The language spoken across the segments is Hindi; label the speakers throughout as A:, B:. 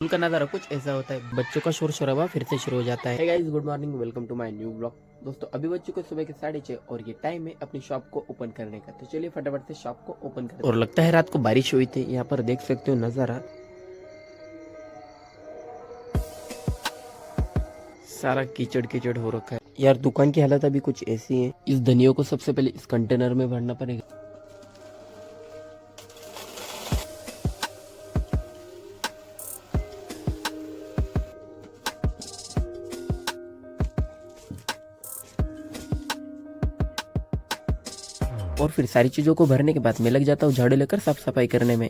A: स्कूल का नज़ारा कुछ ऐसा होता है, बच्चों का शोर शराबा फिर से शुरू हो जाता है। Hey guys, good morning, welcome to my new blog. दोस्तों, अभी बज चुके सुबह के 6:30 और ये टाइम है अपनी शॉप को ओपन करने का। तो चलिए फटाफट से शॉप को ओपन करते हैं। और लगता है रात को बारिश हुई थी। यहाँ पर देख सकते हो नज़ारा, सारा कीचड़ कीचड़ हो रखा है। यार दुकान की हालत अभी कुछ ऐसी है, इस धनियों को सबसे पहले इस कंटेनर में भरना पड़ेगा। और फिर सारी चीजों को भरने के बाद मैं लग जाता हूँ झाड़ू लेकर साफ सफाई करने में।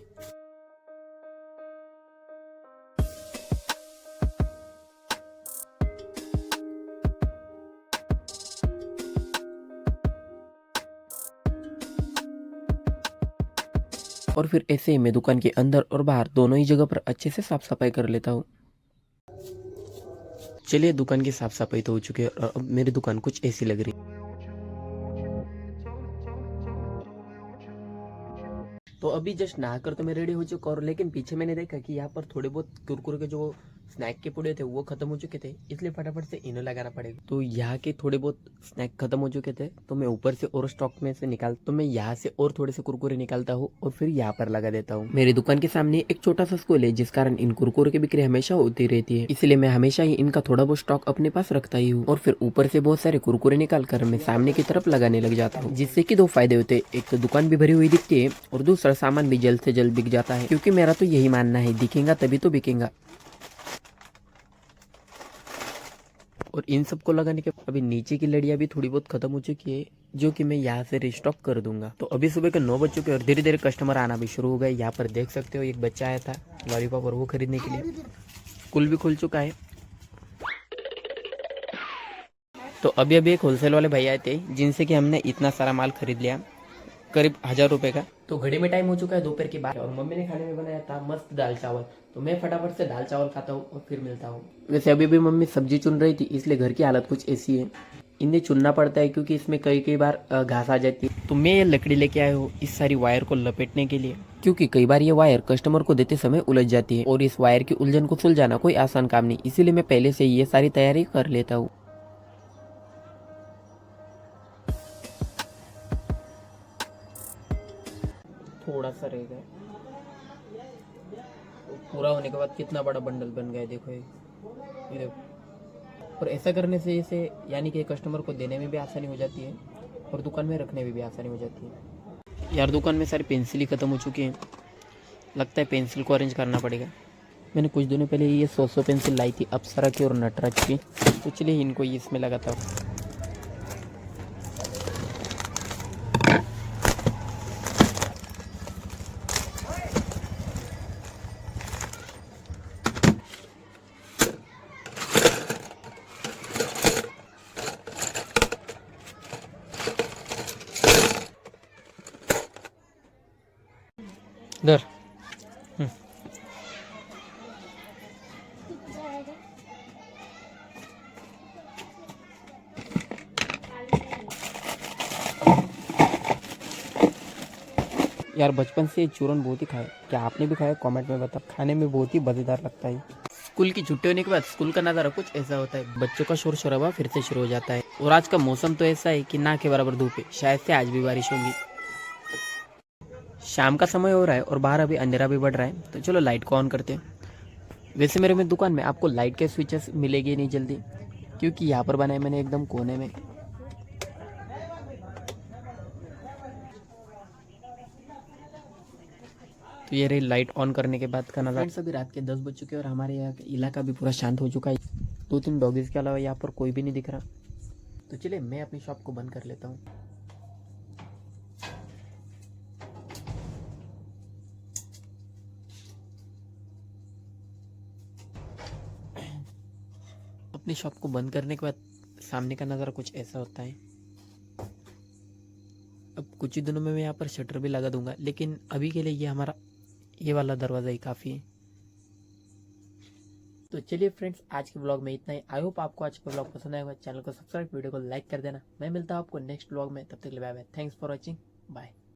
A: और फिर ऐसे ही मैं दुकान के अंदर और बाहर दोनों ही जगह पर अच्छे से साफ सफाई कर लेता हूँ। चलिए, दुकान की साफ सफाई तो हो चुकी है और अब मेरी दुकान कुछ ऐसी लग रही है। तो अभी जस्ट नहाकर तो मैं रेडी हो चुका और लेकिन पीछे मैंने देखा कि यहाँ पर थोड़े बहुत कुरकुरे के जो स्नैक के पुड़े थे वो खत्म हो चुके थे, इसलिए फटाफट से इन्हें लगाना पड़ेगा। तो यहाँ के थोड़े बहुत स्नैक खत्म हो चुके थे, तो मैं ऊपर से और स्टॉक में से तो मैं यहाँ से और थोड़े से कुरकुरे निकालता हूँ और फिर यहाँ पर लगा देता हूँ। मेरी दुकान के सामने एक छोटा सा स्कूल है, जिस कारण इन कुरकुरे की बिक्री हमेशा होती रहती है, इसलिए मैं हमेशा ही इनका थोड़ा बहुत स्टॉक अपने पास रखता ही हूँ। और फिर ऊपर से बहुत सारे कुरकुरे निकाल कर मैं सामने की तरफ लगाने लग जाता हूँ, जिससे कि दो फायदे होते हैं। एक तो दुकान भी भरी हुई दिखती है और दूसरा सामान भी जल्द से जल्द बिक जाता है, क्योंकि मेरा तो यही मानना है, दिखेगा तभी तो बिकेगा। और इन सबको लगाने के अभी नीचे की लड़ियां भी थोड़ी बहुत खत्म हो चुकी है, जो कि मैं यहाँ से रिस्टॉक कर दूंगा। तो अभी सुबह के 9 बज चुके हैं और धीरे धीरे कस्टमर आना भी शुरू हो गए। यहाँ पर देख सकते हो एक बच्चा आया था लॉलीपॉप और वो खरीदने के लिए। स्कूल भी खुल चुका है। तो अभी अभी एक होलसेल वाले भैया आए थे, जिनसे कि हमने इतना सारा माल खरीद लिया, करीब 1000 रुपए का। तो घड़ी में टाइम हो चुका है दोपहर की बात और मम्मी ने खाने में बनाया था मस्त दाल चावल। तो मैं फटाफट से दाल चावल खाता हूँ और फिर मिलता हूँ। वैसे अभी भी मम्मी सब्जी चुन रही थी, इसलिए घर की हालत कुछ ऐसी है। इन्हें चुनना पड़ता है क्योंकि इसमें कई कई बार घास आ जाती है। तो मैं ये लकड़ी लेके आया हूँ इस सारी वायर को लपेटने के लिए, क्योंकि कई बार ये वायर कस्टमर को देते समय उलझ जाती है और इस वायर की उलझन को सुलझाना कोई आसान काम नहीं, इसीलिए मैं पहले से ये सारी तैयारी कर लेता हूँ। थोड़ा सा रह गया, पूरा होने के बाद कितना बड़ा बंडल बन गया है, देखो ये देखो। और ऐसा करने से इसे यानी कि कस्टमर को देने में भी आसानी हो जाती है और दुकान में रखने में भी आसानी हो जाती है। यार दुकान में सारी पेंसिल ही खत्म हो चुकी हैं, लगता है पेंसिल को अरेंज करना पड़ेगा। मैंने कुछ दिनों पहले ये 100 पेंसिल लाई थी अप्सरा की और नटराज की, तो चलिए इनको ये इसमें लगाता हूँ। धर। यार बचपन से चूरन बहुत ही खाया, क्या आपने भी खाया? कमेंट में बताओ, खाने में बहुत ही मजेदार लगता है। स्कूल की छुट्टी होने के बाद स्कूल का नज़ारा कुछ ऐसा होता है, बच्चों का शोर शराबा फिर से शुरू हो जाता है। और आज का मौसम तो ऐसा है कि ना के बराबर धूप है, शायद से आज भी बारिश होगी। शाम का समय हो रहा है और बाहर अभी अंधेरा भी बढ़ रहा है, तो चलो लाइट को ऑन करते हैं। वैसे मेरे में दुकान में आपको लाइट के स्विचेस मिलेगी नहीं जल्दी, क्योंकि यहाँ पर बनाए मैंने एकदम कोने में। तो ये रही लाइट ऑन करने के बाद का नज़ारा। फ्रेंड्स, अभी रात के 10 बज चुके हैं और हमारे यहाँ का इलाका भी पूरा शांत हो चुका है। 2-3 डॉगीज के अलावा यहाँ पर कोई भी नहीं दिख रहा। तो चलिए मैं अपनी शॉप को बंद कर लेता हूँ। अपनी शॉप को बंद करने के बाद सामने का नज़ारा कुछ ऐसा होता है। अब कुछ ही दिनों में मैं यहाँ पर शटर भी लगा दूंगा, लेकिन अभी के लिए ये हमारा ये वाला दरवाज़ा ही काफ़ी है। तो चलिए फ्रेंड्स, आज के ब्लॉग में इतना ही। आई होप आपको आज का ब्लॉग पसंद आएगा। चैनल को सब्सक्राइब, वीडियो को लाइक कर देना। मैं मिलता हूँ आपको नेक्स्ट ब्लॉग में, तब तक के लिए bye bye. Thanks for watching, bye.